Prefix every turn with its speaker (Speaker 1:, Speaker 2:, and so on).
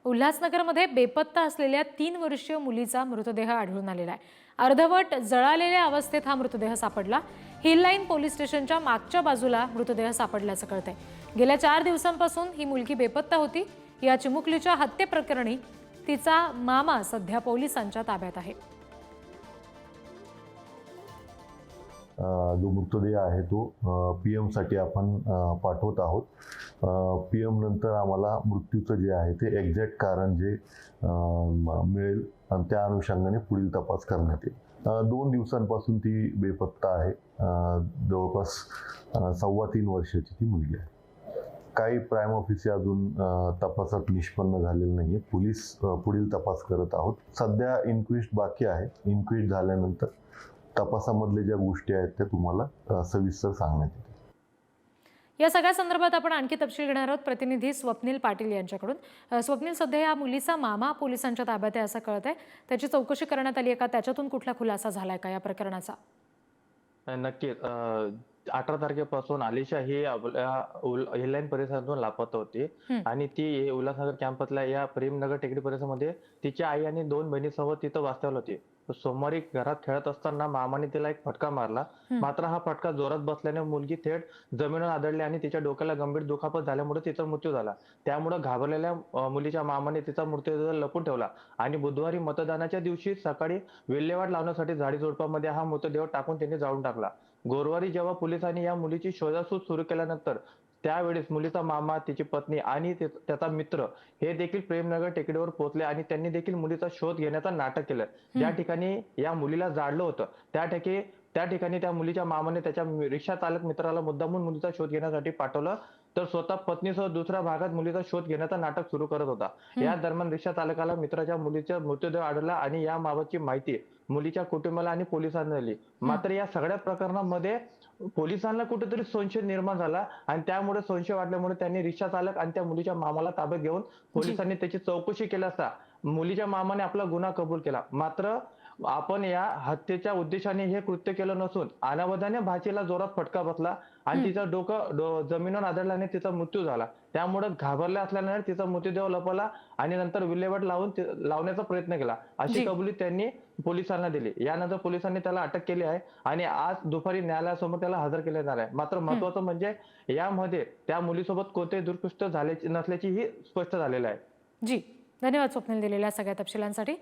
Speaker 1: उल्हासनगरमध्ये बेपत्ता असलेल्या 3 वर्षीय मुलीचा मृतदेह आढळून आलेला आहे। अर्धवट जळालेल्या अवस्थेत हा मृतदेह सापडला। हिल लाईन पोलीस स्टेशनच्या मागच्या बाजूला मृतदेह सापडल्याचं कळतंय। गेल्या 4 दिवसांपासून ही मुलगी बेपत्ता होती। या चिमुकलीच्या हत्येप्रकरणी तिचा मामा सध्या पोलिसांच्या ताब्यात आहे।
Speaker 2: जो मृतदेह आहे तो पीएम साठी आपण पाठवत आहोत। पीएम नंतर आम्हाला मृत्यूचं जे आहे ते एक्झॅक्ट कारण जे मिळेल आणि त्या अनुषंगाने पुढील तपास करण्यात येईल। 2 दिवसांपासून ती बेपत्ता आहे। जवळपास 3.25 वर्षाची ती मुलगी आहे। काही प्राइम ऑफिसर अजून तपासात निष्पन्न झालेलं नाहीये। पोलीस पुढील तपास करत आहोत। सध्या इन्क्वायरी बाकी आहे। इन्क्वायरी झाल्यानंतर तपासामधले ज्या गोष्टी आहेत त्या तुम्हाला सविस्तर सांगण्यात येतील।
Speaker 1: या सगळ्या संदर्भात आपण आणखी तपशील घेणार आहोत प्रतिनिधी स्वप्नील पाटील यांच्याकडून। स्वप्नील, सध्या या मुलीचा मामा पोलिसांच्या ताब्यात आहे असं कळतंय। त्याची चौकशी करण्यात आली आहे का? त्याच्यातून कुठला खुलासा झालाय का या प्रकरणाचा?
Speaker 3: नक्कीच 18 तारखेपासून आलिशा ही आपल्या हिल लाईन परिसरातून लापता होती आणि ती उल्हासनगर कॅम्पसला या प्रेमनगर टेकडी परिसरामध्ये तिची आई आणि 2 बहिणीसोबत तिथं वास्तव्याला होती। सोमवारी घरात खेळत असताना मामाने तिला एक फटका मारला। मात्र हा फटका जोरात बसल्याने मुलगी थेट जमिनीवर आदळली आणि तिच्या डोक्याला गंभीर दुखापत झाल्यामुळे तिचा मृत्यू झाला। त्यामुळे घाबरलेल्या मुलीच्या मामाने तिचा मृतदेह लपून ठेवला आणि बुधवारी मतदानाच्या दिवशी सकाळी विल्हेवाट लावण्यासाठी झाडी झुडपामध्ये हा मृतदेह टाकून त्यांनी जाळून टाकला। गुरुवारी जेव्हा पोलिसांनी या मुलीची शोधाशोध सुरू केल्यानंतर त्यावेळेस मुलीचा मामा, तिची पत्नी आणि त्याचा मित्र हे देखील प्रेमनगर टेकडीवर पोहोचले आणि त्यांनी देखील मुलीचा शोध घेण्याचा नाटक केलं। ज्या ठिकाणी या मुलीला जाळलं होतं त्या ठिकाणी त्या मुलीच्या मामाने त्याच्या रिक्षा चालक मित्राला मुद्दामून मुलीचा शोध घेण्यासाठी पाठवलं, तर स्वतः पत्नीसह दुसऱ्या भागात मुलीचा शोध घेण्याचा नाटक सुरू करत होता। या दरम्यान रिक्षा चालकाला मित्राच्या मुलीचा मृतदेह आढळला आणि या बाबतची माहिती मुलीच्या कुटुंबाला आणि पोलिसांना दिली। मात्र या सगळ्या प्रकरणामध्ये पोलिसांना कुठेतरी संशय निर्माण झाला आणि त्यामुळे संशय वाढल्यामुळे त्यांनी रिक्षा चालक आणि त्या मुलीच्या मामाला ताब्यात घेऊन पोलिसांनी त्याची चौकशी केली असता मुलीच्या मामाने आपला गुन्हा कबूल केला। मात्र आपण या हत्येच्या उद्देशाने हे कृत्य केलं नसून अनावधाने भाचीला जोरात फटका बसला आणि तिचं डोकं जमिनीवर आदळल्याने तिचा मृत्यू झाला। त्यामुळे घाबरल्या असल्याने तिचा मृतदेह लपवला आणि नंतर विल्हेवाट लावण्याचा प्रयत्न केला अशी कबुली त्यांनी पोलिसांना दिली। यानंतर पोलिसांनी त्याला अटक केली आहे आणि आज दुपारी न्यायालयासमोर त्याला हजर केले जाणार आहे। मात्र महत्त्वाचं म्हणजे यामध्ये त्या मुलीसोबत कोणतेही दुष्कृत्य झाले नसल्याची ही स्पष्ट झालेलं आहे।
Speaker 1: जी, धन्यवाद स्वप्नील दिलेल्या सगळ्या तपशिलांसाठी।